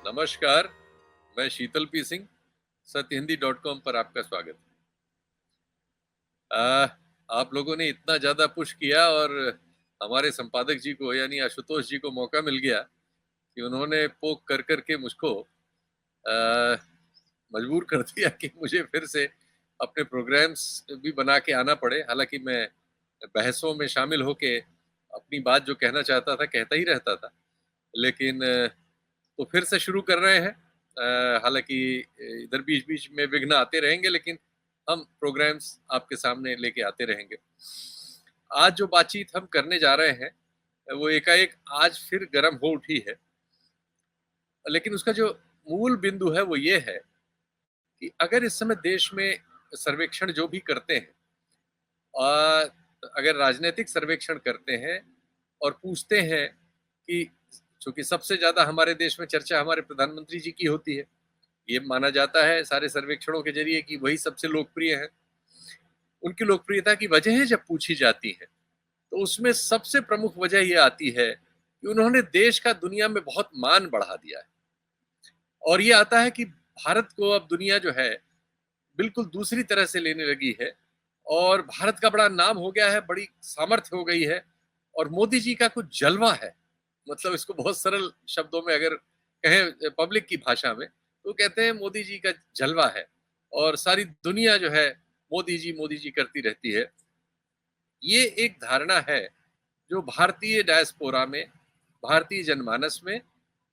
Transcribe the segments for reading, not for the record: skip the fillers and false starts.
नमस्कार, मैं शीतल पी सिंह, सत्यहिंदी.com पर आपका स्वागत है। आप लोगों ने इतना ज़्यादा पुश किया और हमारे संपादक जी को यानी आशुतोष जी को मौका मिल गया कि उन्होंने पोक कर कर के मुझको अ, मजबूर कर दिया कि मुझे फिर से अपने प्रोग्राम्स भी बना के आना पड़े। हालाँकि मैं बहसों में शामिल होके अपनी बात जो कहना चाहता था, कहता ही रहता था। लेकिन तो फिर से शुरू कर रहे हैं। हालाँकि इधर बीच-बीच में विघ्न आते रहेंगे, लेकिन हम प्रोग्राम्स आपके सामने लेके आते रहेंगे। आज जो बातचीत हम करने जा रहे हैं, वो एकाएक आज फिर गर्म हो उठी है। लेकिन उसका जो मूल बिंदु है, वो ये है कि अगर इस समय देश में सर्वेक्षण जो भी करते हैं अ, अगर राजनैतिक सर्वेक्षण करते हैं और पूछते हैं कि चूँकि सबसे ज़्यादा हमारे देश में चर्चा हमारे प्रधानमंत्री जी की होती है। ये माना जाता है सारे सर्वेक्षणों के ज़रिए कि वही सबसे लोकप्रिय हैं। उनकी लोकप्रियता की वजहें जब पूछी जाती हैं, तो उसमें सबसे प्रमुख वजह ये आती है कि उन्होंने देश का दुनिया में बहुत मान बढ़ा दिया है। और ये आता है कि भारत को अब दुनिया जो है, बिल्कुल दूसरी तरह से लेने लगी है और भारत का बड़ा नाम हो गया है, बड़ी सामर्थ्य हो गई है और मोदी जी का कुछ जलवा है। मतलब इसको बहुत सरल शब्दों में अगर कहें पब्लिक की भाषा में, तो कहते हैं मोदी जी का जलवा है और सारी दुनिया जो है मोदी जी करती रहती है। ये एक धारणा है जो भारतीय डायस्पोरा में, भारतीय जनमानस में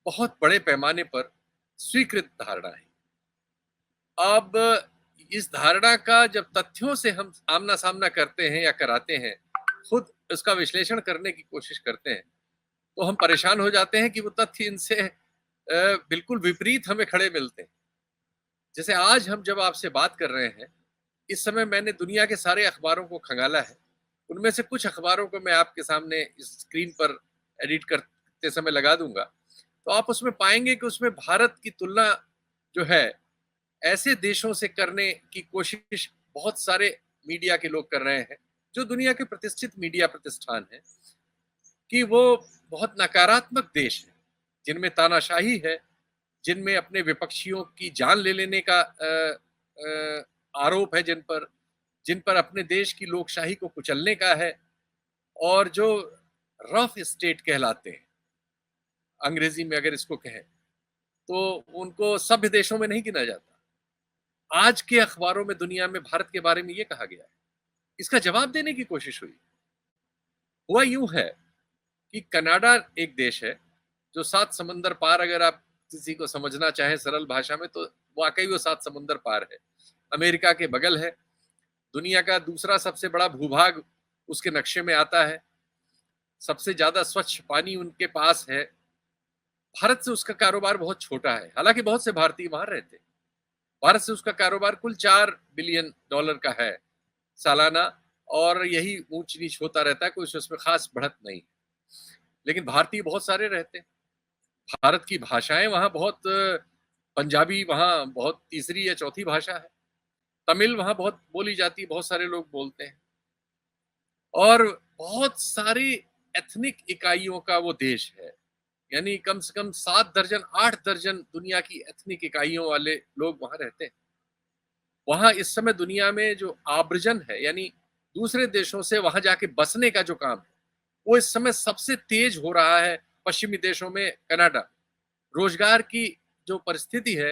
बहुत बड़े पैमाने पर स्वीकृत धारणा है। अब इस धारणा का जब तथ्यों से हम आमना-सामना करते हैं या कराते हैं, खुद उसका विश्लेषण करने की कोशिश करते हैं, तो हम परेशान हो जाते हैं कि वो तथ्य इनसे बिल्कुल विपरीत हमें खड़े मिलते हैं। जैसे आज हम जब आपसे बात कर रहे हैं, इस समय मैंने दुनिया के सारे अखबारों को खंगाला है। उनमें से कुछ अखबारों को मैं आपके सामने इस स्क्रीन पर एडिट करते समय लगा दूँगा। तो आप उसमें पाएँगे कि उसमें भारत की तुलना जो है ऐसे देशों से करने की कोशिश बहुत सारे मीडिया के लोग कर रहे हैं, जो दुनिया के प्रतिष्ठित मीडिया प्रतिष्ठान हैं, कि वो बहुत नकारात्मक देश हैं, जिनमें तानाशाही है, जिनमें अपने विपक्षियों की जान ले लेने का आरोप है जिन पर अपने देश की लोकशाही को कुचलने का है और जो रफ स्टेट कहलाते हैं, अंग्रेजी में अगर इसको कहें, तो उनको सभ्य देशों में नहीं गिना जाता। आज के अखबारों में दुनिया में भारत के बारे में ये कहा गया है। इसका जवाब देने की कोशिश हुई। हुआ यूं है कि कनाडा एक देश है जो 7 समुंदर पार, अगर आप किसी को समझना चाहें सरल भाषा में, तो वाकई वो 7 समुंदर पार है। अमेरिका के बगल है, दुनिया का दूसरा सबसे बड़ा भूभाग उसके नक्शे में आता है, सबसे ज़्यादा स्वच्छ पानी उनके पास है। भारत से उसका कारोबार बहुत छोटा है, हालाँकि बहुत से भारतीय वहाँ रहते हैं। भारत से उसका कारोबार कुल $4 बिलियन का है सालाना, और यही ऊंच-नीच होता रहता है, कुछ उसमें खास बढ़त नहीं। लेकिन भारतीय बहुत सारे रहते हैं। भारत की भाषाएँ वहाँ बहुत पंजाबी वहाँ बहुत तीसरी या चौथी भाषा है। तमिल वहाँ बहुत बोली जाती है, बहुत सारे लोग बोलते हैं। और बहुत सारी एथनिक इकाइयों का वो देश है। यानी कम से कम 7 दर्जन, 8 दर्जन दुनिया की एथनिक इकाइयों वाले लोग वहाँ रहते हैं। वहाँ इस समय दुनिया में जो आव्रजन है, यानी दूसरे देशों से वहाँ जाके बसने का जो काम है, वो इस समय सबसे तेज हो रहा है पश्चिमी देशों में, कनाडा। रोजगार की जो परिस्थिति है,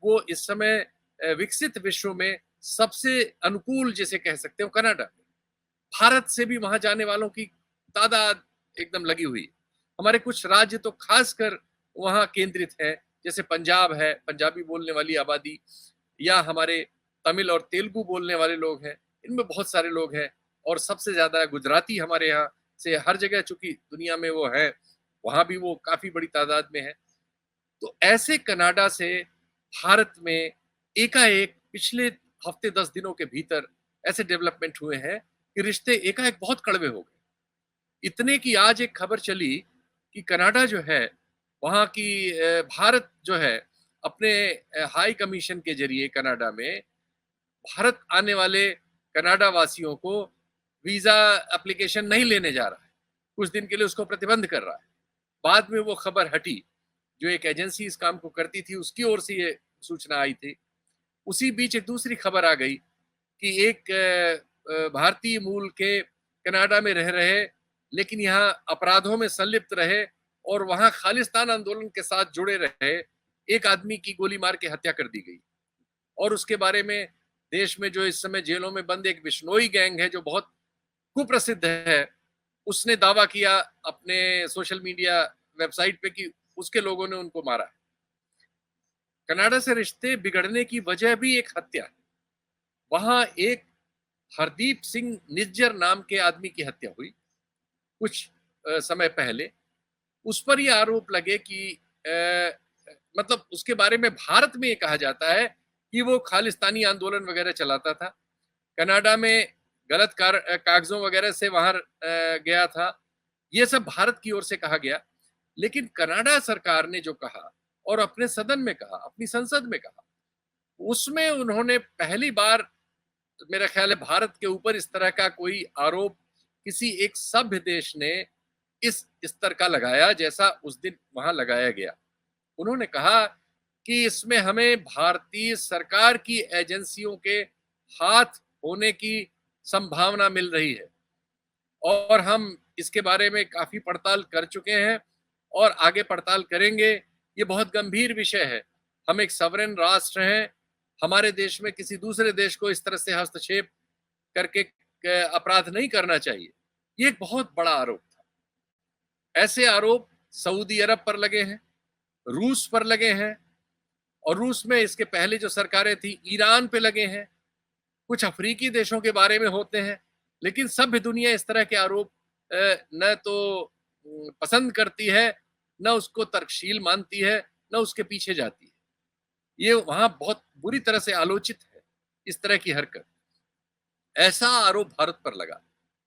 वो इस समय विकसित विश्व में सबसे अनुकूल जिसे कह सकते हो, कनाडा। भारत से भी वहाँ जाने वालों की तादाद एकदम लगी हुई है। हमारे कुछ राज्य तो खासकर वहाँ केंद्रित हैं, जैसे पंजाब है, पंजाबी बोलने वाली आबादी, या हमारे तमिल और तेलुगु बोलने वाले लोग हैं, इनमें बहुत सारे लोग हैं। और सबसे ज़्यादा गुजराती हमारे यहाँ से हर जगह चूँकि दुनिया में वो हैं, वहाँ भी वो काफ़ी बड़ी तादाद में हैं। तो ऐसे कनाडा से भारत में एकाएक पिछले हफ्ते 10 दिनों के भीतर ऐसे डेवलपमेंट हुए हैं कि रिश्ते एकाएक बहुत कड़वे हो गए। इतने की आज एक खबर चली कि कनाडा जो है, वहाँ की भारत जो है, अपने हाई कमीशन के ज़रिए कनाडा में भारत आने वाले कनाडा वासियों को वीज़ा एप्लीकेशन नहीं लेने जा रहा है। कुछ दिन के लिए उसको प्रतिबंध कर रहा है। बाद में वो खबर हटी जो एक एजेंसी इस काम को करती थी, उसकी ओर से ये सूचना आई थी। उसी बीच एक दूसरी खबर आ गई कि एक भारतीय मूल के कनाडा में रह रहे, लेकिन यहाँ अपराधों में संलिप्त रहे और वहां खालिस्तान आंदोलन के साथ जुड़े रहे एक आदमी की गोली मार के हत्या कर दी गई। और उसके बारे में देश में जो इस समय जेलों में बंद एक बिश्नोई गैंग है जो बहुत कुप्रसिद्ध है, उसने दावा किया अपने सोशल मीडिया वेबसाइट पे कि उसके लोगों ने उनको मारा है। कनाडा से रिश्ते बिगड़ने की वजह भी एक हत्या है। वहां एक हरदीप सिंह निज्जर नाम के आदमी की हत्या हुई कुछ समय पहले। उस पर यह आरोप लगे कि मतलब उसके बारे में भारत में ये कहा जाता है कि वो खालिस्तानी आंदोलन वगैरह चलाता था, कनाडा में गलत कागजों वगैरह से वहां गया था। ये सब भारत की ओर से कहा गया, लेकिन कनाडा सरकार ने जो कहा और अपने सदन में कहा, अपनी संसद में कहा, उसमें उन्होंने पहली बार, मेरा ख्याल है, भारत के ऊपर इस तरह का कोई आरोप किसी एक सभ्य देश ने इस स्तर का लगाया जैसा उस दिन वहां लगाया गया। उन्होंने कहा कि इसमें हमें भारतीय सरकार की एजेंसियों के हाथ होने की संभावना मिल रही है और हम इसके बारे में काफी पड़ताल कर चुके हैं और आगे पड़ताल करेंगे। ये बहुत गंभीर विषय है। हम एक सवरेन राष्ट्र हैं, हमारे देश में किसी दूसरे देश को इस तरह से हस्तक्षेप करके अपराध नहीं करना चाहिए। ये एक बहुत बड़ा आरोप था। ऐसे आरोप सऊदी अरब पर लगे हैं, रूस पर लगे हैं, और रूस में इसके पहले जो सरकारें थी ईरान पे लगे हैं, कुछ अफ्रीकी देशों के बारे में होते हैं। लेकिन सभ्य दुनिया इस तरह के आरोप न तो पसंद करती है, न उसको तर्कशील मानती है, न उसके पीछे जाती है। ये वहां बहुत बुरी तरह से आलोचित है इस तरह की हरकत। ऐसा आरोप भारत पर लगा,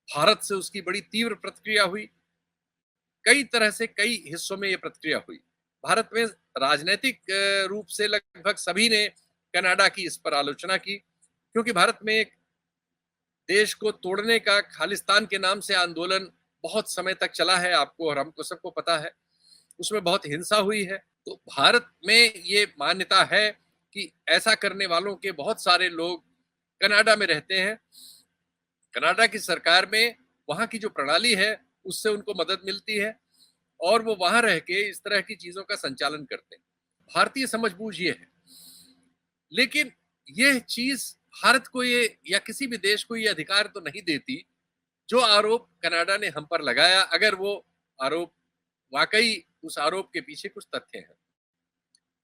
भारत से उसकी बड़ी तीव्र प्रतिक्रिया हुई। कई तरह से कई हिस्सों में ये प्रतिक्रिया हुई। भारत में राजनीतिक रूप से लगभग सभी ने कनाडा की इस पर आलोचना की, क्योंकि भारत में एक देश को तोड़ने का खालिस्तान के नाम से आंदोलन बहुत समय तक चला है, आपको और हमको सबको पता है। उसमें बहुत हिंसा हुई है। तो भारत में ये मान्यता है कि ऐसा करने वालों के बहुत सारे लोग कनाडा में रहते हैं। कनाडा की सरकार में वहां की जो प्रणाली है उससे उनको मदद मिलती है और वो वहां रह के इस तरह की चीजों का संचालन करते हैं। भारतीय समझबूझ ये है, लेकिन यह चीज भारत को ये या किसी भी देश को ये अधिकार तो नहीं देती जो आरोप कनाडा ने हम पर लगाया, अगर वो आरोप वाकई उस आरोप के पीछे कुछ तथ्य हैं।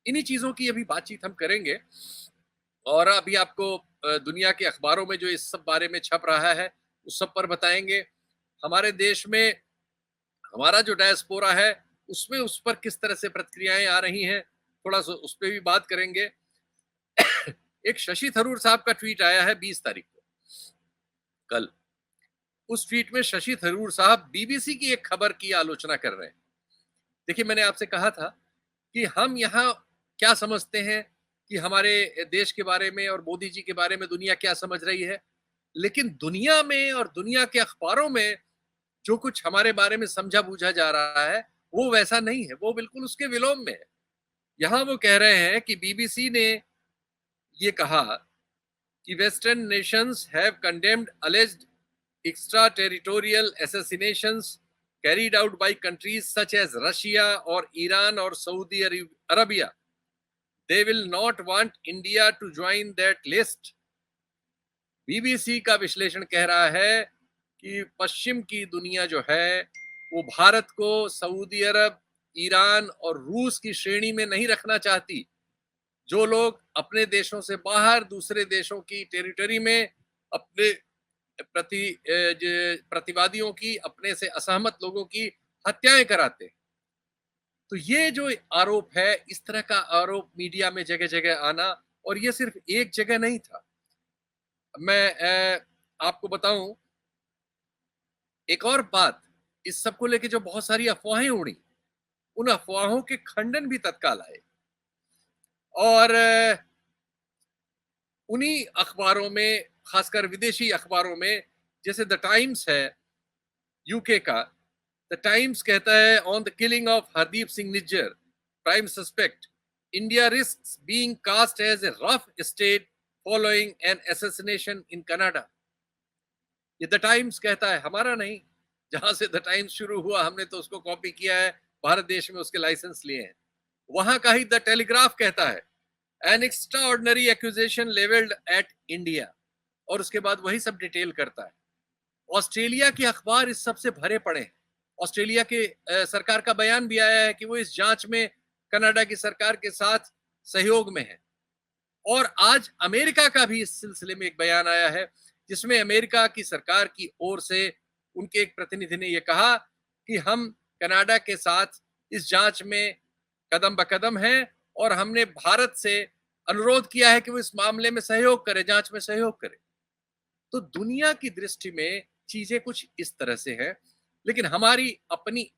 इन्हीं चीजों की अभी बातचीत हम करेंगे और अभी आपको दुनिया के अखबारों में जो इस सब बारे में छप रहा है उस सब पर बताएंगे। हमारे देश में हमारा जो डायस्पोरा है उसमें उस पर किस तरह से प्रतिक्रियाएं आ रही हैं, थोड़ा सा उस पर भी बात करेंगे। एक शशि थरूर साहब का ट्वीट आया है 20 तारीख को, कल। उस ट्वीट में शशि थरूर साहब बीबीसी की एक खबर की आलोचना कर रहे हैं। देखिए, मैंने आपसे कहा था कि हम यहाँ क्या समझते हैं कि हमारे देश के बारे में और मोदी जी के बारे में दुनिया क्या समझ रही है, लेकिन दुनिया में और दुनिया के अखबारों में जो कुछ हमारे बारे में समझा बूझा जा रहा है वो वैसा नहीं है, वो बिल्कुल उसके विलोम में है। यहाँ वो कह रहे हैं कि बीबीसी ने ये कहा कि western Nations have condemned alleged extraterritorial assassinations carried out by countries such as Russia or Iran or Saudi Arabia. They will not want India to join that list. BBC का विश्लेषण कह रहा है कि पश्चिम की दुनिया जो है वो भारत को सऊदी अरब, ईरान और रूस की श्रेणी में नहीं रखना चाहती। जो लोग अपने देशों से बाहर दूसरे देशों की टेरिटरी में अपने प्रतिवादियों की, अपने से असहमत लोगों की हत्याएं कराते हैं। तो ये जो आरोप है, इस तरह का आरोप मीडिया में जगह जगह आना, और ये सिर्फ एक जगह नहीं था। मैं आपको बताऊं एक और बात, इस सब को लेके जो बहुत सारी अफवाहें उड़ी, उन अफवाहों के खंडन भी तत्काल आए और उन्हीं अखबारों में, खासकर विदेशी अखबारों में, जैसे द टाइम्स है यूके का, द टाइम्स कहता है on the killing of Hardeep Singh Nijjar, prime suspect, India risks being cast as a rough state following an assassination in Canada. ये द टाइम्स कहता है, हमारा नहीं। जहां से द टाइम्स शुरू हुआ हमने तो उसको कॉपी किया है, भारत देश में उसके लाइसेंस लिए हैं। वहां का ही द टेलीग्राफ कहता है, an extraordinary accusation levelled at India, और उसके बाद वही सब डिटेल करता है। ऑस्ट्रेलिया के अखबार इस सबसे भरे पड़े हैं। ऑस्ट्रेलिया के सरकार का बयान भी आया है कि वो इस जांच में कनाडा की सरकार के साथ सहयोग में है। और आज अमेरिका का भी इस सिलसिले में एक बयान आया है, जिसमें अमेरिका की सरकार की ओर से उनके एक प्रतिनिधि ने यह कहा कि हम कनाडा के साथ इस जांच में कदम बकदम हैं और हमने भारत से अनुरोध किया है कि वो इस मामले में सहयोग करे, जांच में सहयोग करे। तो दुनिया की दृष्टि में चीजें कुछ इस तरह से है, लेकिन हमारी अपनी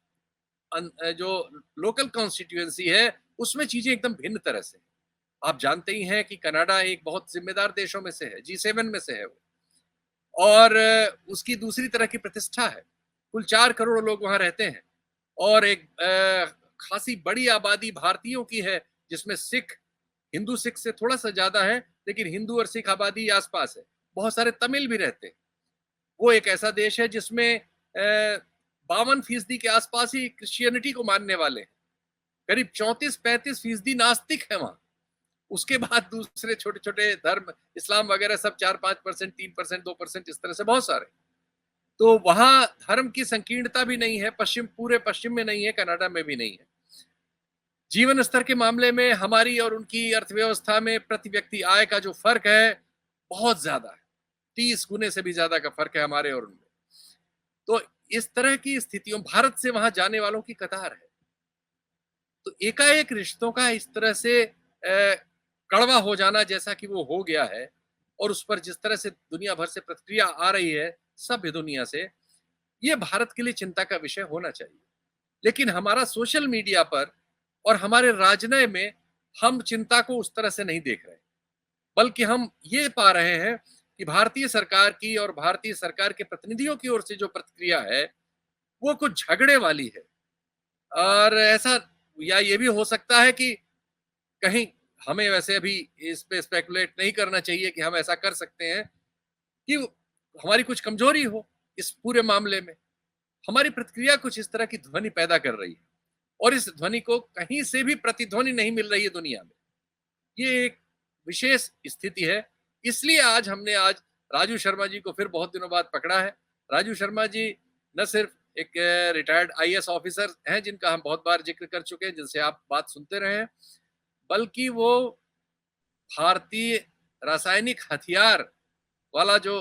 जो लोकल कॉन्स्टिट्यूएंसी है उसमें चीजें एकदम भिन्न तरह से। आप जानते ही हैं कि कनाडा एक बहुत जिम्मेदार देशों में से है, G7 में से है वो, और उसकी दूसरी तरह की प्रतिष्ठा है। कुल 4 करोड़ लोग वहां रहते हैं और एक खासी बड़ी आबादी भारतीयों की है, जिसमें सिख, हिंदू सिख से थोड़ा सा ज्यादा है, लेकिन हिंदू और सिख आबादी आसपास है। बहुत सारे तमिल भी रहते हैं। वो एक ऐसा देश है जिसमें 52% के आसपास ही क्रिश्चियनिटी को मानने वाले हैं। करीब 34-35% नास्तिक है वहां। उसके बाद दूसरे छोटे छोटे धर्म, इस्लाम वगैरह सब 4-5%, 3%, 2%, इस तरह से बहुत सारे। तो वहां धर्म की संकीर्णता भी नहीं है, पूरे पश्चिम में नहीं है, कनाडा में भी नहीं है। जीवन स्तर के मामले में हमारी और उनकी अर्थव्यवस्था में प्रति व्यक्ति आय का जो फर्क है बहुत ज्यादा है, 30 गुने से भी ज्यादा का फर्क है हमारे और उनमें। तो इस तरह की स्थितियों, भारत से वहां जाने वालों की कतार है। तो एकाएक रिश्तों का इस तरह से कड़वा हो जाना जैसा कि वो हो गया है, और उस पर जिस तरह से दुनिया भर से प्रतिक्रिया आ रही है सभ्य दुनिया से, ये भारत के लिए चिंता का विषय होना चाहिए। लेकिन हमारा सोशल मीडिया पर और हमारे राजनय में हम चिंता को उस तरह से नहीं देख रहे, बल्कि हम ये पा रहे हैं कि भारतीय सरकार की और भारतीय सरकार के प्रतिनिधियों की ओर से जो प्रतिक्रिया है वो कुछ झगड़े वाली है। और ऐसा, या ये भी हो सकता है कि कहीं हमें वैसे अभी इस पे स्पेकुलेट नहीं करना चाहिए कि हम ऐसा कर सकते हैं कि हमारी कुछ कमजोरी हो इस पूरे मामले में। हमारी प्रतिक्रिया कुछ इस तरह की ध्वनि पैदा कर रही है, और इस ध्वनि को कहीं से भी प्रतिध्वनि नहीं मिल रही है दुनिया में। ये एक विशेष स्थिति है। इसलिए आज राजू शर्मा जी को फिर बहुत दिनों बाद पकड़ा है। राजू शर्मा जी न सिर्फ एक रिटायर्ड IAS ऑफिसर हैं जिनका हम बहुत बार जिक्र कर चुके हैं, जिनसे आप बात सुनते रहे हैं, बल्कि वो भारतीय रासायनिक हथियार वाला जो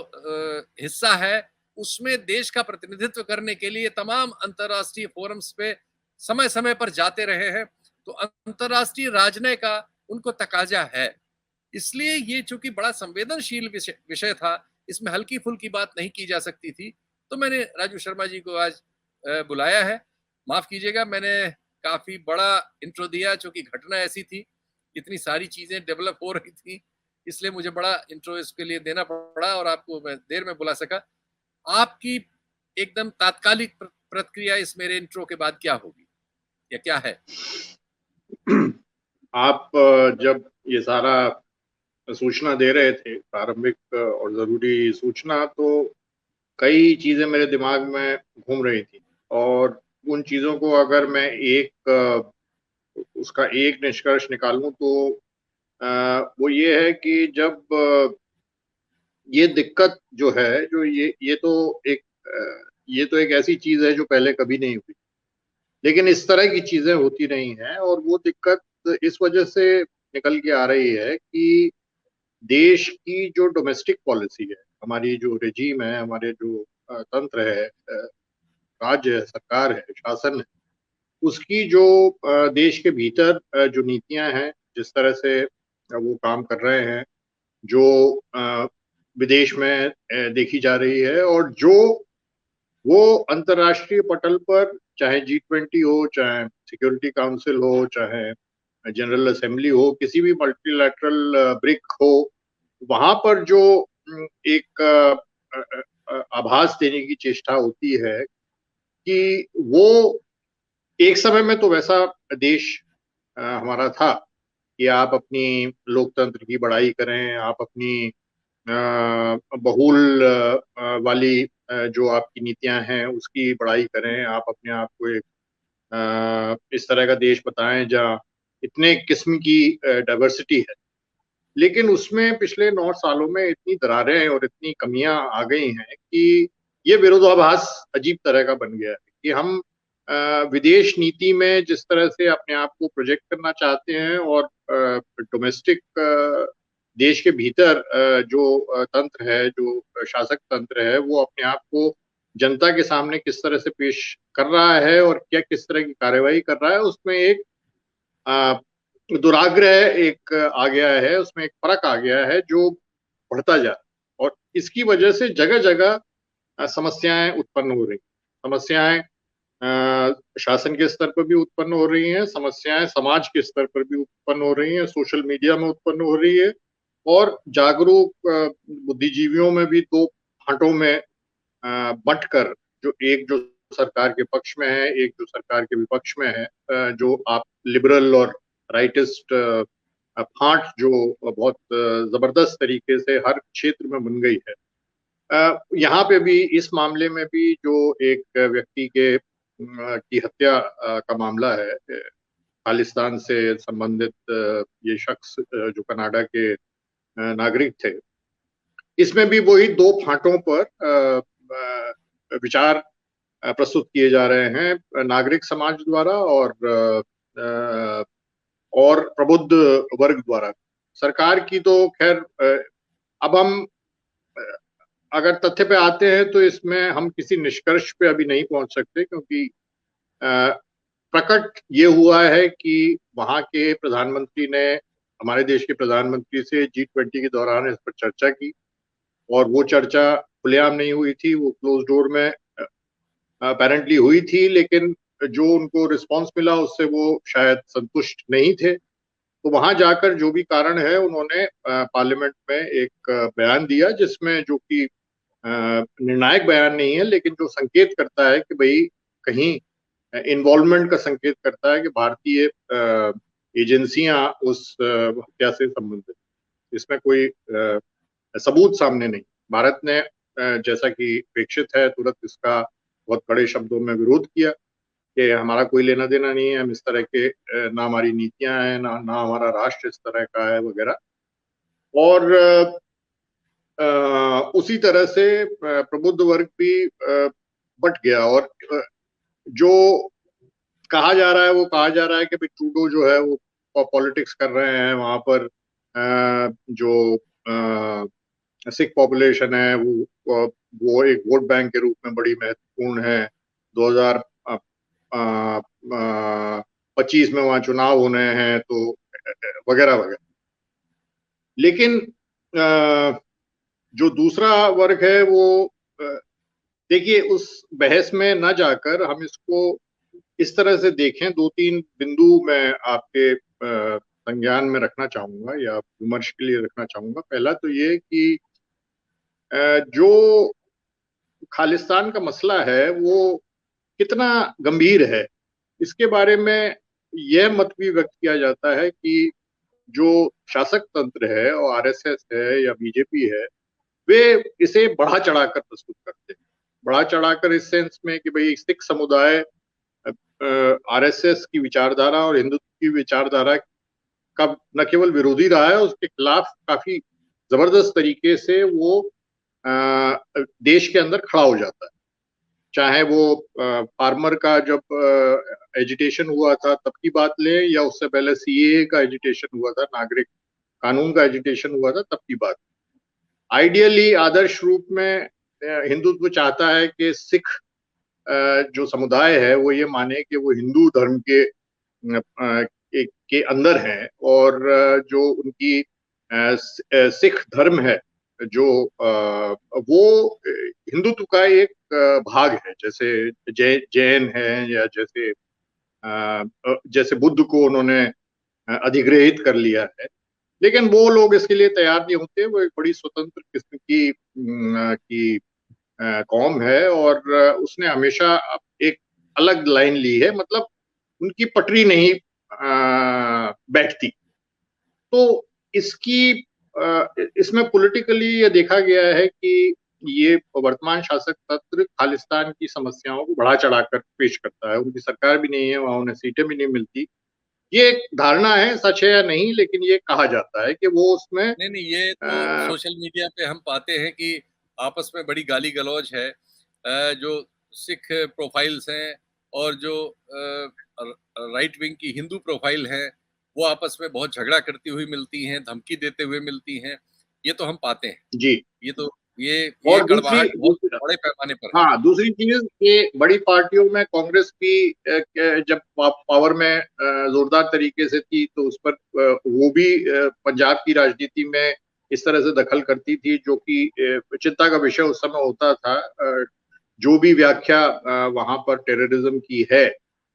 हिस्सा है उसमें देश का प्रतिनिधित्व करने के लिए तमाम अंतर्राष्ट्रीय फोरम्स पे समय समय पर जाते रहे हैं। तो अंतर्राष्ट्रीय राजनय का उनको तकाजा है। इसलिए ये चूंकि बड़ा संवेदनशील विषय था, इसमें हल्की फुल्की बात नहीं की जा सकती थी, तो मैंने राजू शर्मा जी को आज बुलाया है। माफ कीजिएगा, मैंने काफी बड़ा इंट्रो दिया, चूंकि घटना ऐसी थी, इतनी सारी चीजें डेवलप हो रही थी, इसलिए मुझे बड़ा इंट्रो इसके लिए देना पड़ा और आपको मैं देर में बुला सका। आपकी एकदम तात्कालिक प्रतिक्रिया इस मेरे इंट्रो के बाद क्या होगी या क्या है? आप जब ये सारा सूचना दे रहे थे, प्रारंभिक और जरूरी सूचना, तो कई चीजें मेरे दिमाग में घूम रही थी, और उन चीजों को अगर मैं उसका एक निष्कर्ष निकालूं तो वो ये है कि जब ये दिक्कत जो है, जो ये तो एक ऐसी चीज है जो पहले कभी नहीं हुई, लेकिन इस तरह की चीजें होती रही हैं, और वो दिक्कत इस वजह से निकल के आ रही है कि देश की जो डोमेस्टिक पॉलिसी है, हमारी जो रेजीम है, हमारे जो तंत्र है, राज्य है, सरकार है, शासन है, उसकी जो देश के भीतर जो नीतियां हैं, जिस तरह से वो काम कर रहे हैं, जो विदेश में देखी जा रही है, और जो वो अंतर्राष्ट्रीय पटल पर, चाहे G20 हो, चाहे सिक्योरिटी काउंसिल हो, चाहे जनरल असेंबली हो, किसी भी मल्टीलैटरल ब्रिक हो, वहां पर जो एक आभास देने की चेष्टा होती है कि वो एक समय में तो वैसा देश हमारा था कि आप अपनी लोकतंत्र की बड़ाई करें, आप अपनी बहुल वाली जो आपकी नीतियां हैं उसकी बड़ाई करें, आप अपने आप को एक इस तरह का देश बताएं जहाँ इतने किस्म की डाइवर्सिटी है। लेकिन उसमें पिछले 9 सालों में इतनी दरारें और इतनी कमियां आ गई हैं कि ये विरोधाभास अजीब तरह का बन गया है कि हम विदेश नीति में जिस तरह से अपने आप को प्रोजेक्ट करना चाहते हैं और डोमेस्टिक देश के भीतर जो तंत्र है, जो शासक तंत्र है, वो अपने आप को जनता के सामने किस तरह से पेश कर रहा है और क्या किस तरह की कार्यवाही कर रहा है, उसमें एक अ, दुराग्रह एक आ गया है, उसमें एक फर्क आ गया है जो बढ़ता जा रहा है। और इसकी वजह से जगह जगह समस्याएं उत्पन्न हो रही, समस्याएं शासन के स्तर पर भी उत्पन्न हो रही हैं, समस्याएं समाज के स्तर पर भी उत्पन्न हो रही हैं, सोशल मीडिया में उत्पन्न हो रही है, और जागरूक बुद्धिजीवियों में भी दो फांटों में बंटकर, जो एक जो सरकार के पक्ष में है, एक जो सरकार के विपक्ष में है, जो आप लिबरल और राइटिस्ट फांट जो बहुत जबरदस्त तरीके से हर क्षेत्र में बन गई है। यहाँ पे भी इस मामले में भी जो एक व्यक्ति के की हत्या का मामला है, खालिस्तान से संबंधित ये शख्स जो कनाडा के नागरिक थे, इसमें भी वही दो फांटों पर विचार प्रस्तुत किए जा रहे हैं, नागरिक समाज द्वारा और प्रबुद्ध वर्ग द्वारा। सरकार की तो खैर, अब हम अगर तथ्य पे आते हैं तो इसमें हम किसी निष्कर्ष पे अभी नहीं पहुंच सकते, क्योंकि प्रकट ये हुआ है कि वहां के प्रधानमंत्री ने हमारे देश के प्रधानमंत्री से G20 के दौरान इस पर चर्चा की, और वो चर्चा खुलेआम नहीं हुई थी, वो क्लोज डोर में अपेरेंटली हुई थी, लेकिन जो उनको रिस्पांस मिला उससे वो शायद संतुष्ट नहीं थे। तो वहां जाकर जो भी कारण है उन्होंने पार्लियामेंट में एक बयान दिया, जिसमें जो कि निर्णायक बयान नहीं है, लेकिन जो संकेत करता है कि भाई कहीं इन्वॉल्वमेंट का संकेत करता है कि भारतीय एजेंसियां उस हत्या से संबंधित। इसमें कोई सबूत सामने नहीं। भारत ने जैसा कि अपेक्षित है तुरंत इसका बहुत बड़े शब्दों में विरोध किया कि हमारा कोई लेना देना नहीं है, हम इस तरह के ना हमारी नीतियां हैं, ना हमारा राष्ट्र इस तरह का है वगैरह। और उसी तरह से प्रबुद्ध वर्ग भी बट गया, और जो कहा जा रहा है वो कहा जा रहा है कि भाई ट्रूडो जो है वो पॉलिटिक्स कर रहे हैं वहां पर। जो सिख पॉपुलेशन है वो एक वोट बैंक के रूप में बड़ी महत्वपूर्ण है। 2025 में वहां चुनाव होने हैं, तो वगैरह वगैरह। लेकिन जो दूसरा वर्ग है वो देखिए, उस बहस में न जाकर हम इसको इस तरह से देखें। दो तीन बिंदु मैं आपके संज्ञान में रखना चाहूंगा या विमर्श के लिए रखना चाहूंगा। पहला तो ये कि जो खालिस्तान का मसला है वो कितना गंभीर है, इसके बारे में यह मत भी व्यक्त किया जाता है कि जो शासक तंत्र है और आरएसएस है या बीजेपी है, वे इसे बढ़ा चढ़ाकर प्रस्तुत करते हैं। बढ़ा चढ़ाकर इस सेंस में कि भाई सिख समुदाय आरएसएस की विचारधारा और हिंदुत्व की विचारधारा का न केवल विरोधी रहा है, उसके खिलाफ काफी जबरदस्त तरीके से वो देश के अंदर खड़ा हो जाता है। चाहे वो फार्मर का जब एजिटेशन हुआ था तब की बात लें, या उससे पहले सीएए का एजिटेशन हुआ था, नागरिक कानून का एजिटेशन हुआ था, तब की बात। आइडियली आदर्श रूप में हिंदुत्व चाहता है कि सिख जो समुदाय है वो ये माने कि वो हिंदू धर्म के अंदर है, और जो उनकी सिख धर्म है जो वो हिंदुत्व का एक भाग है। जैसे जैन है, या जैसे बुद्ध को उन्होंने अधिग्रहित कर लिया है। लेकिन वो लोग इसके लिए तैयार नहीं होते। वो एक बड़ी स्वतंत्र किस्म की कौम है, और उसने हमेशा एक अलग लाइन ली है। मतलब उनकी पटरी नहीं बैठती। तो इसमें पॉलिटिकली ये देखा गया है कि ये वर्तमान शासक तंत्र खालिस्तान की समस्याओं को बढ़ा चढ़ाकर पेश करता है। उनकी सरकार भी नहीं है, वहां उन्हें सीटें भी नहीं मिलती। ये एक धारणा है, सच है या नहीं, लेकिन ये कहा जाता है कि वो उसमें नहीं नहीं, ये तो सोशल मीडिया पे हम पाते हैं कि आपस में बड़ी गाली गलौज है। जो सिख प्रोफाइल्स हैं और जो राइट विंग की हिंदू प्रोफाइल है, वो आपस में बहुत झगड़ा करती हुई मिलती हैं, धमकी देते हुए मिलती हैं। ये तो हम पाते हैं। जी। ये तो ये और कड़वाहट बहुत बड़े पैमाने पर है। हाँ, दूसरी चीज ये बड़ी पार्टियों में कांग्रेस भी जब पावर में जोरदार तरीके से थी, तो उस पर वो भी पंजाब की राजनीति में इस तरह से दखल करती थी, जो कि चिंता का विषय उस समय होता था। जो भी व्याख्या वहां पर टेररिज्म की है,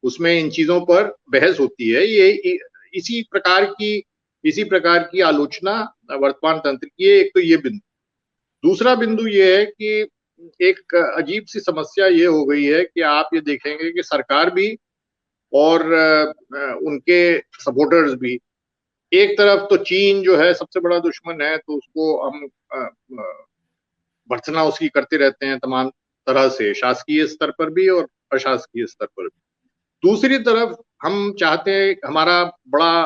उसमें इन चीजों पर बहस होती है। ये इसी प्रकार की इसी प्रकार की आलोचना वर्तमान तंत्र की है। एक तो ये बिंदु। दूसरा बिंदु ये है कि एक अजीब सी समस्या ये हो गई है कि आप ये देखेंगे कि सरकार भी और उनके सपोर्टर्स भी, एक तरफ तो चीन जो है सबसे बड़ा दुश्मन है, तो उसको हम भर्त्सना उसकी करते रहते हैं तमाम तरह से, शासकीय स्तर पर भी और अशासकीय स्तर पर भी। दूसरी तरफ हम चाहते हैं, हमारा बड़ा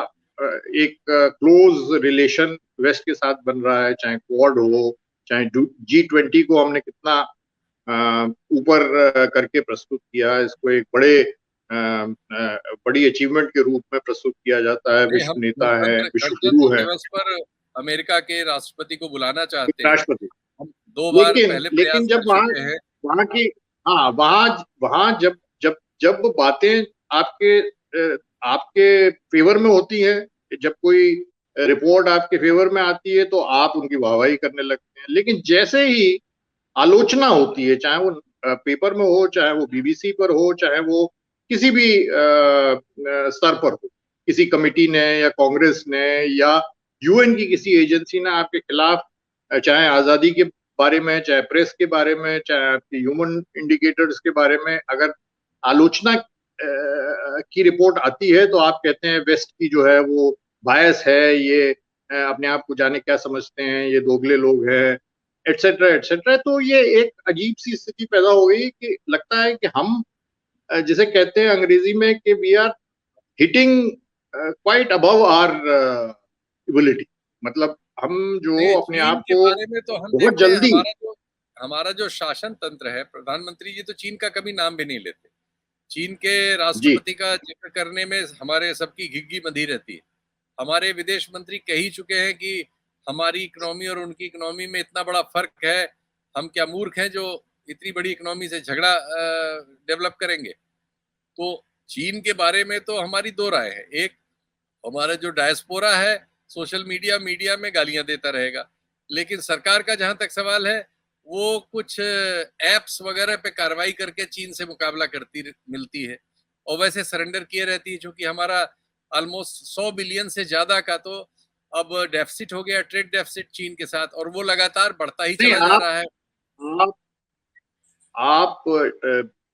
एक क्लोज रिलेशन वेस्ट के साथ बन रहा है, चाहे क्वाड हो, चाहे G20 को हमने कितना ऊपर करके प्रस्तुत किया, इसको एक बड़ी अचीवमेंट के रूप में प्रस्तुत किया जाता है। नहीं, हम विश्व नेता है, विश्व गणतंत्र गुरु है, दिवस पर अमेरिका के राष्ट्रपति को बुलाना चाहते हैं। राष्ट्रपति। हम 2 बार लेकिन पहले लेकिन प्रयास जब कर वहां चुके हैं। वहां की हाँ, वहां वहां जब जब जब बातें आपके आपके फेवर में होती हैं, जब कोई रिपोर्ट आपके फेवर में आती है, तो आप उनकी वाहवाही करने लगते हैं। लेकिन जैसे ही आलोचना होती है, चाहे वो पेपर में हो, चाहे वो BBC पर हो, चाहे वो किसी भी स्तर पर हो, किसी कमिटी ने या कांग्रेस ने या UN की किसी एजेंसी ने आपके खिलाफ, चाहे आजादी के बारे में, चाहे प्रेस के बारे में, चाहे आपके ह्यूमन इंडिकेटर्स के बारे में अगर आलोचना की रिपोर्ट आती है, तो आप कहते हैं वेस्ट की जो है वो बायस है, ये अपने आप को जाने क्या समझते हैं, ये दोगले लोग हैं, एटसेट्रा एटसेट्रा। तो ये एक अजीब सी स्थिति पैदा हो गई कि लगता है कि हम जिसे कहते हैं अंग्रेजी में कि we are hitting quite above our ability. मतलब हम जो नहीं, अपने चीन आप के को बारे में तो हम बहुत देखते हैं, जल्दी। हमारा जो शासन तंत्र है, प्रधानमंत्री जी तो चीन का कभी नाम भी नहीं लेते। चीन के जी। राष्ट्रपति का जिक्र करने में हमारे सबकी घिघी बंधी रहती है। हमारे विदेश मंत्री कह ही चुके हैं कि हमारी इकोनॉमी और उनकी इकोनॉमी में इतना बड़ा फर्क है, हम क्या मूर्ख हैं जो इतनी बड़ी इकोनॉमी से झगड़ा डेवलप करेंगे। तो चीन के बारे में तो हमारी दो राय है। एक, हमारा जो डायस्पोरा है सोशल मीडिया में गालियां देता रहेगा, लेकिन सरकार का जहां तक सवाल है, वो कुछ एप्स वगैरह पे कार्रवाई करके चीन से मुकाबला करती मिलती है, और वैसे सरेंडर किए रहती है। क्योंकि हमारा ऑलमोस्ट 100 बिलियन से ज्यादा का तो अब डेफिसिट हो गया, ट्रेड डेफिसिट चीन के साथ, और वो लगातार बढ़ता ही नहीं, चला जा रहा है। आप आप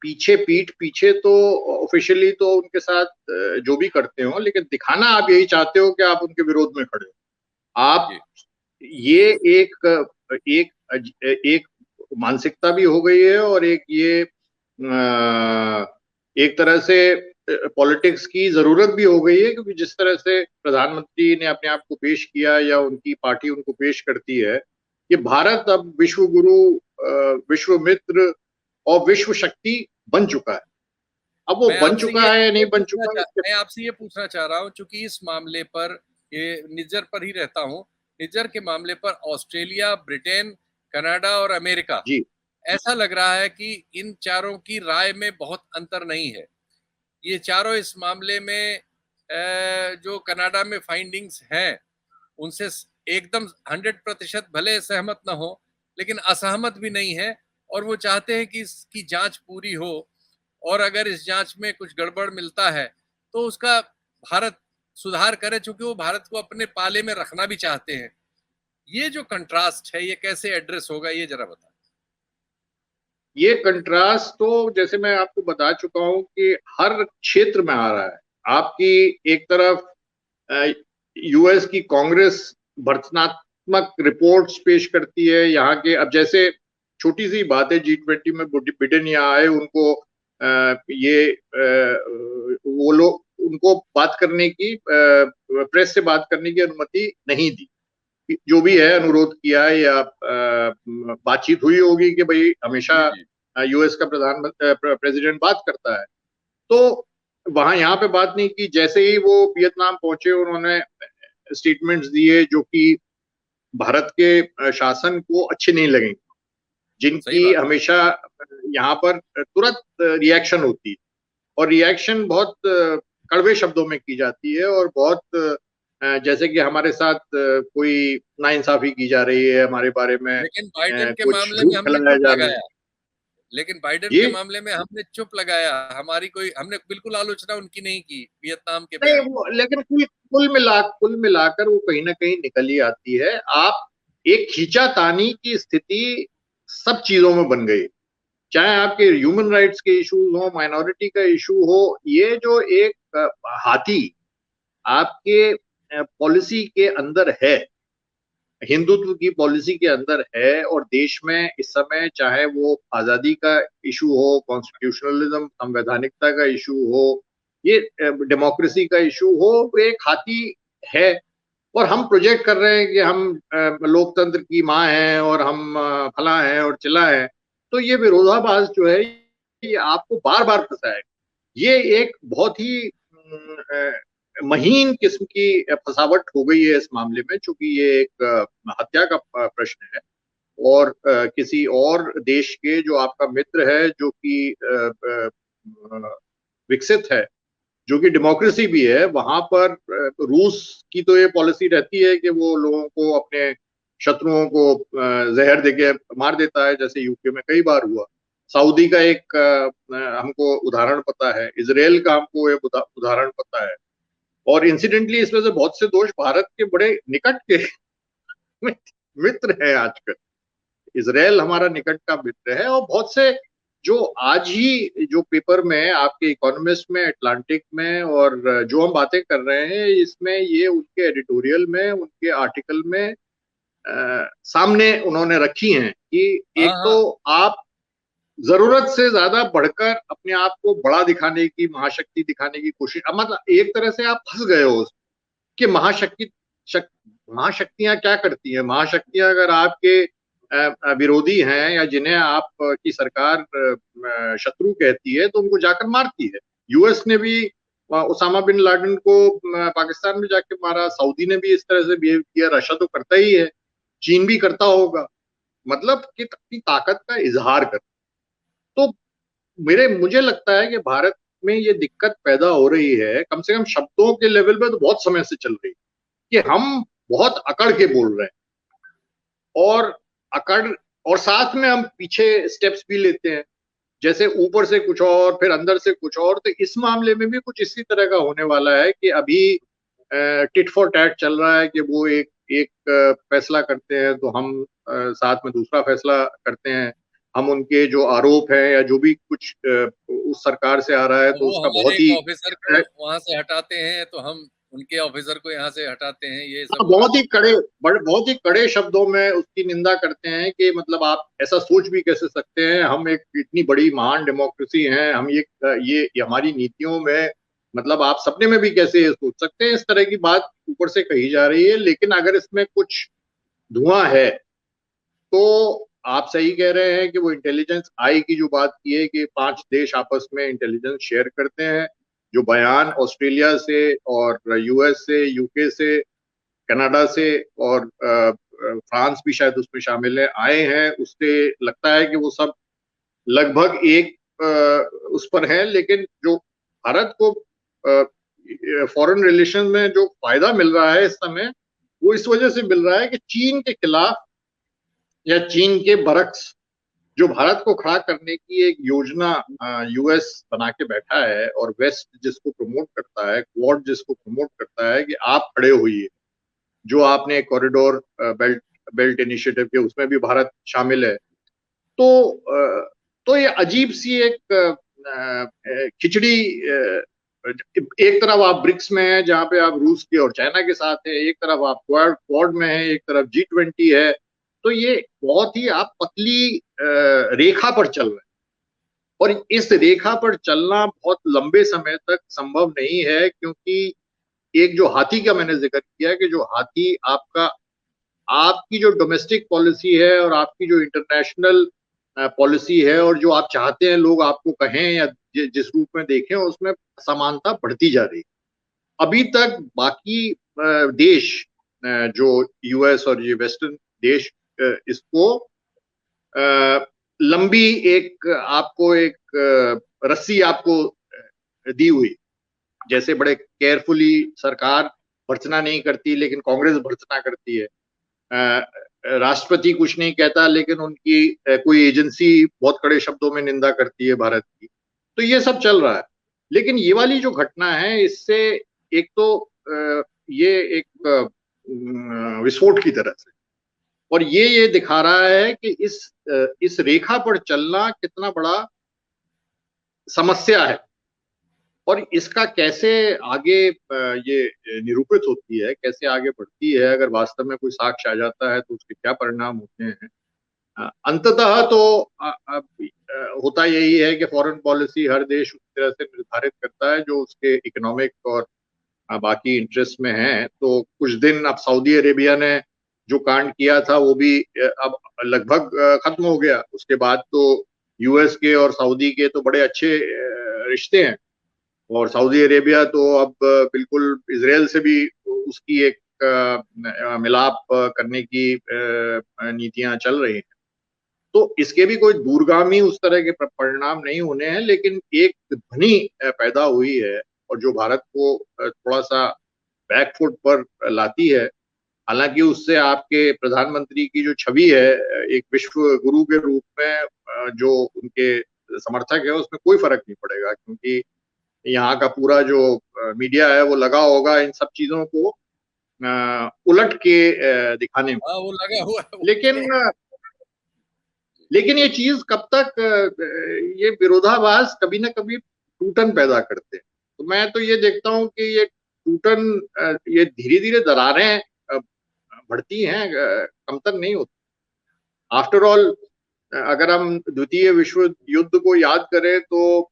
पीछे पीठ पीछे तो ऑफिशियली तो उनके साथ जो भी करते हो, लेकिन दिखाना आप यही चाहते हो कि आप उनके विरोध में खड़े हो। आप जी। ये एक एक मानसिकता भी हो गई है, और एक तरह से पॉलिटिक्स की जरूरत भी हो गई है, क्योंकि जिस तरह से प्रधानमंत्री ने अपने आप को पेश किया या उनकी पार्टी उनको पेश करती है कि भारत अब विश्व गुरु, विश्व मित्र और विश्व शक्ति बन चुका है। अब वो बन चुका है या नहीं बन चुका है, मैं आपसे ये पूछना चाह रहा हूँ, चूंकि इस मामले पर, ये निज्जर पर ही रहता हूँ, निज्जर के मामले पर ऑस्ट्रेलिया, ब्रिटेन, कनाडा और अमेरिका, जी। ऐसा लग रहा है कि इन चारों की राय में बहुत अंतर नहीं है। ये चारों इस मामले में जो कनाडा में फाइंडिंग्स हैं, उनसे एकदम 100% भले सहमत न हो, लेकिन असहमत भी नहीं है, और वो चाहते हैं कि इसकी जांच पूरी हो, और अगर इस जांच में कुछ गड़बड़ मिलता है तो उसका भारत सुधार करे, चूंकि वो भारत को अपने पाले में रखना भी चाहते हैं। ये जो कंट्रास्ट है, ये कैसे एड्रेस होगा, ये जरा बताएं। ये कंट्रास्ट तो जैसे मैं आपको बता चुका हूं कि हर क्षेत्र में आ रहा है। आपकी एक तरफ यूएस की कांग्रेस भर्त्सनात्मक रिपोर्ट्स पेश करती है यहाँ के। अब जैसे छोटी सी बात है, G20 में बिडेन यहाँ आए, उनको वो लोग उनको बात करने की, प्रेस से बात करने की अनुमति नहीं दी। जो भी है अनुरोध किया है या बातचीत हुई होगी कि भाई हमेशा यूएस का प्रेसिडेंट बात करता है, तो वहां यहाँ पे बात नहीं की। जैसे ही वो वियतनाम पहुंचे, उन्होंने स्टेटमेंट्स दिए जो कि भारत के शासन को अच्छे नहीं लगेंगे, जिनकी हमेशा यहाँ पर तुरंत रिएक्शन होती है, और रिएक्शन बहुत कड़वे शब्दों में की जाती है, और बहुत जैसे कि हमारे साथ कोई नाइंसाफी की जा रही है हमारे बारे में, लेकिन बाइडेन के कुछ मामले में झूठ हमने फैलाया चुप जा रहा है। लगाया। लेकिन बाइडेन ये के मामले में हमने चुप लगाया, हमने बिल्कुल आलोचना उनकी नहीं की वियतनाम के नहीं, बयान। वो लेकिन कुल मिलाकर वो कहीं ना कहीं निकल ही आती है। आप एक खींचातानी की स्थिति सब चीजों में बन गई, चाहे आपके ह्यूमन राइट्स के इश्यूज हो, माइनॉरिटी का इशू हो। ये जो एक हाथी आपके पॉलिसी के अंदर है, हिंदुत्व की पॉलिसी के अंदर है, और देश में इस समय चाहे वो आजादी का इशू हो, कॉन्स्टिट्यूशनलिज्म संवैधानिकता का इशू हो, ये डेमोक्रेसी का इशू हो, वो एक हाथी है। और हम प्रोजेक्ट कर रहे हैं कि हम लोकतंत्र की माँ हैं और हम फला हैं और चिल्ला हैं। तो ये विरोधाभास जो है, ये आपको बार बार फंसाएगा। ये एक बहुत ही महीन किस्म की फसावट हो गई है इस मामले में, चूंकि ये एक हत्या का प्रश्न है, और किसी और देश के जो आपका मित्र है, जो कि विकसित है, जो कि डेमोक्रेसी भी है, वहां पर रूस की तो ये पॉलिसी रहती है कि वो लोगों को, अपने शत्रुओं को जहर देके मार देता है, जैसे यूके में कई बार हुआ। सऊदी का एक हमको उदाहरण पता है, इसराइल का हमको एक उदाहरण पता है, और इंसिडेंटली इसमें से बहुत से दोष भारत के बड़े निकट के मित्र हैं आजकल। इसराइल हमारा निकट का मित्र है, और बहुत से जो आज ही जो पेपर में, आपके इकोनॉमिस्ट में, अटलांटिक में, और जो हम बातें कर रहे हैं इसमें, ये उनके एडिटोरियल में, उनके आर्टिकल में सामने उन्होंने रखी हैं कि हाँ एक तो हाँ। आप जरूरत से ज्यादा बढ़कर अपने आप को बड़ा दिखाने की, महाशक्ति दिखाने की कोशिश, मतलब एक तरह से आप फंस गए हो कि महाशक्तियां क्या करती हैं। महाशक्तियां अगर आपके विरोधी हैं, या जिन्हें आप की सरकार शत्रु कहती है, तो उनको जाकर मारती है। यूएस ने भी उसामा बिन लादेन को पाकिस्तान में जाके मारा, सऊदी ने भी इस तरह से बिहेव किया, रशिया तो करता ही है, चीन भी करता होगा, मतलब कि अपनी ताकत का इजहार कर। तो मुझे लगता है कि भारत में ये दिक्कत पैदा हो रही है, कम से कम शब्दों के लेवल पे तो बहुत समय से चल रही है, कि हम बहुत अकड़ के बोल रहे हैं, और अकड़, और साथ में हम पीछे स्टेप्स भी लेते हैं, जैसे ऊपर से कुछ और, फिर अंदर से कुछ और। तो इस मामले में भी कुछ इसी तरह का होने वाला है कि अभी टिट फॉर टैट चल रहा है, कि वो एक एक फैसला करते हैं तो हम साथ में दूसरा फैसला करते हैं। हम उनके जो आरोप है, या जो भी कुछ उस सरकार से आ रहा है, तो तो वो उसका हमारे बहुत एक ही ऑफिसर को वहां से हटाते हैं, तो हम उनके ऑफिसर को यहाँ से हटाते हैं, ये सब हो रहा बहुत ही बहुत ही कड़े शब्दों में उसकी निंदा करते हैं, कि मतलब आप ऐसा सोच भी कैसे सकते हैं, हम एक इतनी बड़ी महान डेमोक्रेसी हैं, हम ये हमारी नीतियों में, मतलब आप सपने में भी कैसे ये सोच सकते हैं। इस तरह की बात ऊपर से कही जा रही है, लेकिन अगर इसमें कुछ धुआं है, तो आप सही कह रहे हैं कि वो इंटेलिजेंस आई की जो बात की है, कि 5 देश आपस में इंटेलिजेंस शेयर करते हैं, जो बयान ऑस्ट्रेलिया से और यूएस से, यूके से, कनाडा से, और फ्रांस भी शायद उसमें शामिल है, आए हैं, उससे लगता है कि वो सब लगभग एक उस पर है। लेकिन जो भारत को फॉरेन रिलेशन में जो फायदा मिल रहा है इस समय, वो इस वजह से मिल रहा है कि चीन के खिलाफ, या चीन के बरक्स, जो भारत को खड़ा करने की एक योजना यूएस बना के बैठा है, और वेस्ट जिसको प्रमोट करता है, क्वाड जिसको प्रमोट करता है कि आप खड़े होइए, जो आपने कॉरिडोर बेल्ट इनिशिएटिव के, उसमें भी भारत शामिल है। तो ये अजीब सी एक खिचड़ी एक तरफ आप ब्रिक्स में हैं जहां पे आप रूस के और चाइना के साथ हैं, एक तरफ आप क्वाड में हैं, एक तरफ G20 है। तो ये बहुत ही आप पतली रेखा पर चल रहे हैं, और इस रेखा पर चलना बहुत लंबे समय तक संभव नहीं है, क्योंकि एक जो हाथी का मैंने जिक्र किया कि जो हाथी आपका, आपकी जो डोमेस्टिक पॉलिसी है और आपकी जो इंटरनेशनल पॉलिसी है और जो आप चाहते हैं लोग आपको कहें या जिस रूप में देखें, उसमें समानता बढ़ती जा रही है। अभी तक बाकी देश, जो यूएस और ये वेस्टर्न देश, इसको लंबी एक आपको एक रस्सी आपको दी हुई, जैसे बड़े केयरफुली सरकार भर्त्सना नहीं करती लेकिन कांग्रेस भर्त्सना करती है। राष्ट्रपति कुछ नहीं कहता लेकिन उनकी कोई एजेंसी बहुत कड़े शब्दों में निंदा करती है भारत की। तो ये सब चल रहा है, लेकिन ये वाली जो घटना है, इससे एक तो ये एक विस्फोट की तरह से, और ये दिखा रहा है कि इस रेखा पर चलना कितना बड़ा समस्या है, और इसका कैसे आगे ये निरूपित होती है, कैसे आगे बढ़ती है, अगर वास्तव में कोई साक्ष्य आ जाता है तो उसके क्या परिणाम होते हैं। अंततः तो होता यही है कि फॉरेन पॉलिसी हर देश उस तरह से निर्धारित करता है जो उसके इकोनॉमिक और बाकी इंटरेस्ट में है। तो कुछ दिन अब सऊदी अरेबिया ने जो कांड किया था वो भी अब लगभग खत्म हो गया। उसके बाद तो यूएस के और सऊदी के तो बड़े अच्छे रिश्ते हैं, और सऊदी अरेबिया तो अब बिल्कुल इजराइल से भी उसकी एक मिलाप करने की नीतियां चल रही हैं। तो इसके भी कोई दूरगामी उस तरह के परिणाम नहीं होने हैं, लेकिन एक ध्वनि पैदा हुई है और जो भारत को थोड़ा सा बैकफुट पर लाती है। हालांकि उससे आपके प्रधानमंत्री की जो छवि है एक विश्व गुरु के रूप में जो उनके समर्थक है, उसमें कोई फर्क नहीं पड़ेगा, क्योंकि यहाँ का पूरा जो मीडिया है वो लगा होगा इन सब चीजों को उलट के दिखाने में। हाँ, वो लगा हुआ है लेकिन लेकिन ये चीज कब तक, ये विरोधाभास कभी ना कभी टूटन पैदा करते हैं। तो मैं तो ये देखता हूँ कि ये टूटन, ये धीरे धीरे दरारें बढ़ती हैं, कमतर नहीं होती। आफ्टर ऑल, अगर हम द्वितीय विश्व युद्ध को याद करें तो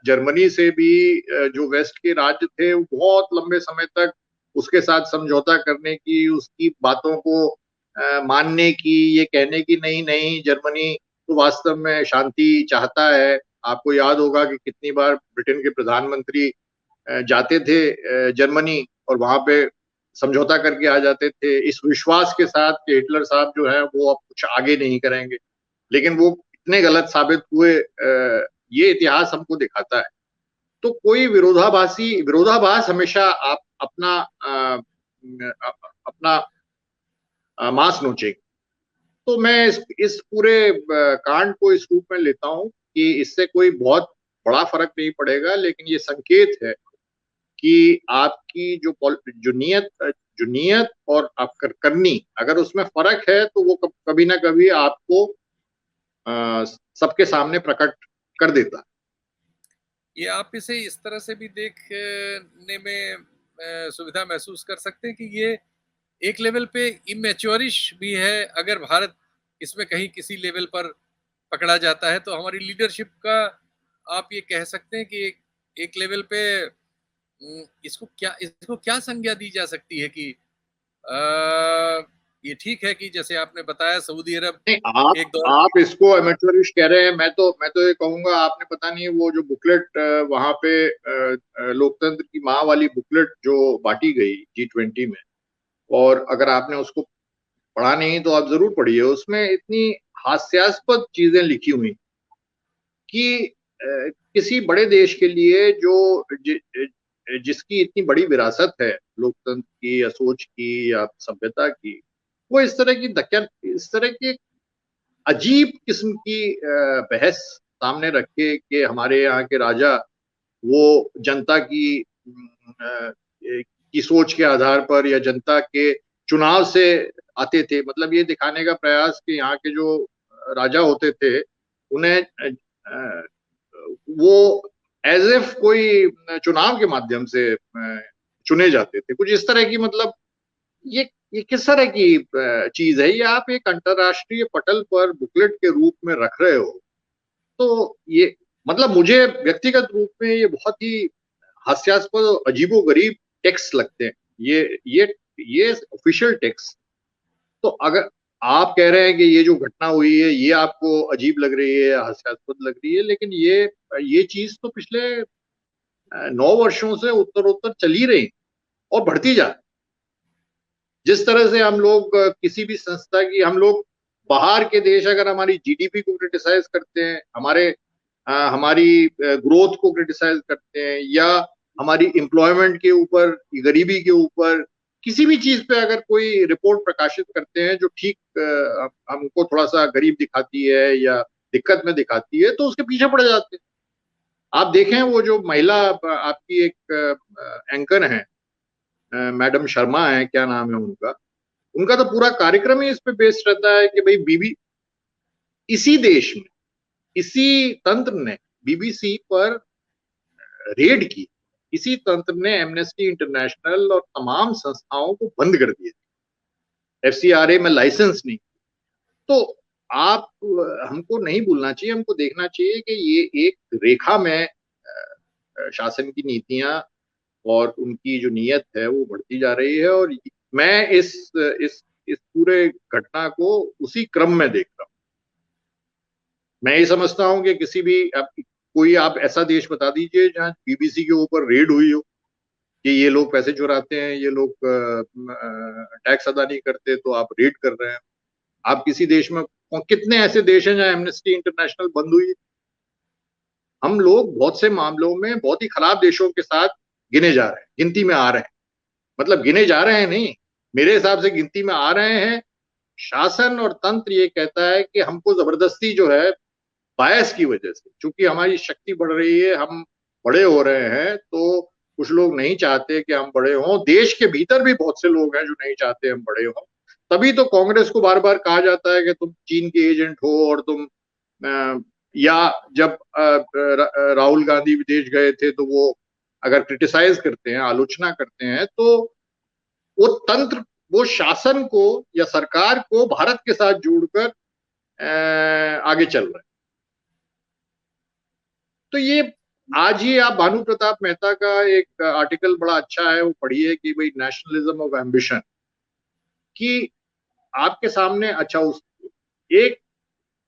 जर्मनी से भी जो वेस्ट के राज्य थे वो बहुत लंबे समय तक उसके साथ समझौता करने की, उसकी बातों को मानने की, ये कहने की नहीं नहीं जर्मनी तो वास्तव में शांति चाहता है। आपको याद होगा कि कितनी बार ब्रिटेन के प्रधानमंत्री जाते थे जर्मनी और वहां पे समझौता करके आ जाते थे, इस विश्वास के साथ कि हिटलर साहब जो है वो अब कुछ आगे नहीं करेंगे। लेकिन वो इतने गलत साबित हुए, ये इतिहास हमको दिखाता है। तो कोई विरोधाभास हमेशा आप अपना मांस नोचेगी। तो मैं इस पूरे कांड को इस रूप में लेता हूं कि इससे कोई बहुत बड़ा फर्क नहीं पड़ेगा, लेकिन ये संकेत है कि आपकी जो नियत और आप करनी, अगर उसमें फर्क है तो वो कभी ना कभी आपको सबके सामने प्रकट कर देता है। ये आप इसे इस तरह से भी देखने में सुविधा महसूस कर सकते हैं कि ये एक लेवल पे इमेच्योरिश भी है। अगर भारत इसमें कहीं किसी लेवल पर पकड़ा जाता है तो हमारी लीडरशिप का आप ये कह सकते हैं कि एक लेवल पे इसको क्या संज्ञा दी जा सकती है कि ये ठीक है कि जैसे आपने बताया सऊदी अरब नहीं, एक दौर आप इसको अमेचरिश कह रहे हैं। मैं तो ये कहूंगा, आपने पता नहीं वो जो बुकलेट वहां पे लोकतंत्र की माँ वाली बुकलेट जो बांटी गई G20 में, और अगर आपने उसको पढ़ा नहीं तो आप जरूर पढ़िए। उसमें इतनी हास्यास्पद चीजें लिखी हुई कि किसी बड़े देश के लिए जिसकी इतनी बड़ी विरासत है लोकतंत्र की या सोच की या सभ्यता की, वो इस तरह की अजीब किस्म की बहस सामने रख के कि हमारे यहाँ के राजा वो जनता की सोच के आधार पर या जनता के चुनाव से आते थे। मतलब ये दिखाने का प्रयास कि यहाँ के जो राजा होते थे उन्हें वो एज इफ कोई चुनाव के माध्यम से चुने जाते थे, कुछ इस तरह की, मतलब ये किस तरह की चीज है? ये आप एक अंतरराष्ट्रीय पटल पर बुकलेट के रूप में रख रहे हो, तो ये मतलब मुझे व्यक्तिगत रूप में ये बहुत ही हास्यास्पद और अजीबोगरीब टेक्स्ट लगते हैं। ये ऑफिशियल टेक्स्ट, तो अगर आप कह रहे हैं कि ये जो घटना हुई है ये आपको अजीब लग रही है, हास्यास्पद लग रही है, लेकिन ये चीज तो पिछले 9 वर्षों से उत्तरोत्तर चली रही और बढ़ती जा रही। जिस तरह से हम लोग किसी भी संस्था की, हम लोग बाहर के देश अगर हमारी जीडीपी को क्रिटिसाइज करते हैं, हमारी ग्रोथ को क्रिटिसाइज करते हैं, या हमारी एम्प्लॉयमेंट के ऊपर, गरीबी के ऊपर, किसी भी चीज पे अगर कोई रिपोर्ट प्रकाशित करते हैं जो ठीक हमको थोड़ा सा गरीब दिखाती है या दिक्कत में दिखाती है, तो उसके पीछे पड़ जाते हैं। आप देखें वो जो महिला आपकी एक एंकर है, मैडम शर्मा है, क्या नाम है उनका, उनका तो पूरा कार्यक्रम ही इस पे बेस्ड रहता है कि भाई बीबी, इसी देश में इसी तंत्र ने बीबीसी पर रेड की, इसी तंत्र ने एमनेस्टी इंटरनेशनल और तमाम संस्थाओं को बंद कर दिया, एफसीआरए में लाइसेंस नहीं। तो आप हमको नहीं भूलना चाहिए, हमको देखना चाहिए कि ये एक रेखा में शासन की नीतियां और उनकी जो नीयत है वो बढ़ती जा रही है, और मैं इस पूरे घटना को उसी क्रम में देख रहा हूँ। मैं ये समझता हूँ कि किसी भी कोई आप ऐसा देश बता दीजिए जहाँ बीबीसी के ऊपर रेड हुई हो कि ये लोग पैसे चुराते हैं, ये लोग टैक्स अदा नहीं करते, तो आप रेड कर रहे हैं। आप किसी देश में, कितने ऐसे देश हैं जहाँ एमनेस्टी इंटरनेशनल बंद हुई? हम लोग बहुत से मामलों में बहुत ही खराब देशों के साथ गिने जा रहे हैं, गिनती में आ रहे हैं। मतलब गिने जा रहे हैं नहीं, मेरे हिसाब से गिनती में आ रहे हैं। शासन और तंत्र ये कहता है कि हमको जबरदस्ती जो है, बायस की वजह से, चूंकि हमारी शक्ति बढ़ रही है, हम बड़े हो रहे हैं, तो कुछ लोग नहीं चाहते कि हम बड़े हों। देश के भीतर भी बहुत से लोग हैं जो नहीं चाहते हम बड़े हों। तभी तो कांग्रेस को बार बार कहा जाता है कि तुम चीन के एजेंट हो, और तुम या जब राहुल गांधी विदेश गए थे तो वो अगर क्रिटिसाइज करते हैं, आलोचना करते हैं, तो वो तंत्र, वो शासन को या सरकार को भारत के साथ जोड़कर आगे चल रहा है। तो ये आज ही आप भानु प्रताप मेहता का एक आर्टिकल बड़ा अच्छा है, वो पढ़िए कि भाई नेशनलिज्म ऑफ एम्बिशन, कि आपके सामने अच्छा उस एक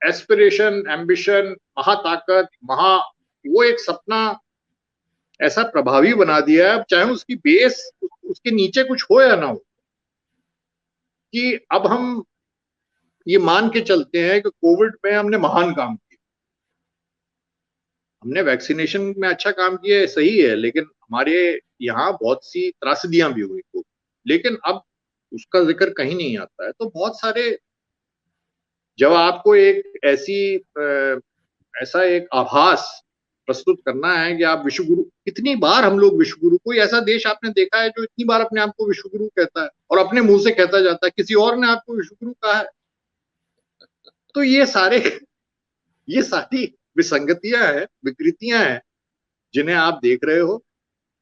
एस्पिरेशन, एम्बिशन, महाताकत, वो एक सपना ऐसा प्रभावी बना दिया है, चाहे उसकी बेस उसके नीचे कुछ हो या ना हो, कि अब हम ये मान के चलते हैं कि कोविड में हमने महान काम किया, हमने वैक्सीनेशन में अच्छा काम किया है, सही है, लेकिन हमारे यहाँ बहुत सी त्रासदियां भी हुई को, लेकिन अब उसका जिक्र कहीं नहीं आता है। तो बहुत सारे, जब आपको एक ऐसा एक आभास प्रस्तुत करना है कि आप विश्वगुरु, कितनी बार हम लोग विश्वगुरु, कोई ऐसा देश आपने देखा है जो इतनी बार अपने आप को विश्वगुरु कहता है और अपने मुंह से कहता जाता है किसी और ने आपको विश्वगुरु कहा है? तो ये सारी विसंगतियां हैं, विकृतियां हैं जिन्हें आप देख रहे हो।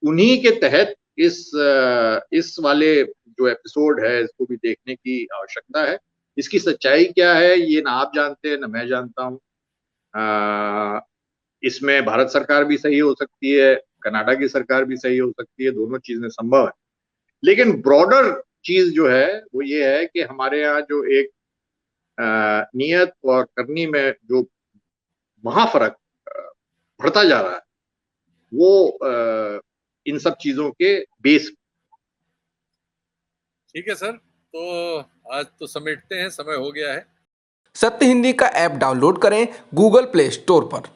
उन्हीं के तहत इस वाले जो एपिसोड है इसको भी देखने की आवश्यकता है। इसकी सच्चाई क्या है ये ना आप जानते हैं ना मैं जानता हूँ। इसमें भारत सरकार भी सही हो सकती है, कनाडा की सरकार भी सही हो सकती है, दोनों चीजें संभव है। लेकिन ब्रॉडर चीज जो है वो ये है कि हमारे यहाँ जो एक नियत और करनी में जो महाफर्क बढ़ता जा रहा है, वो इन सब चीजों के बेस। ठीक है सर, तो आज तो समेटते हैं, समय हो गया है। सत्य हिंदी का ऐप डाउनलोड करें गूगल प्ले स्टोर पर।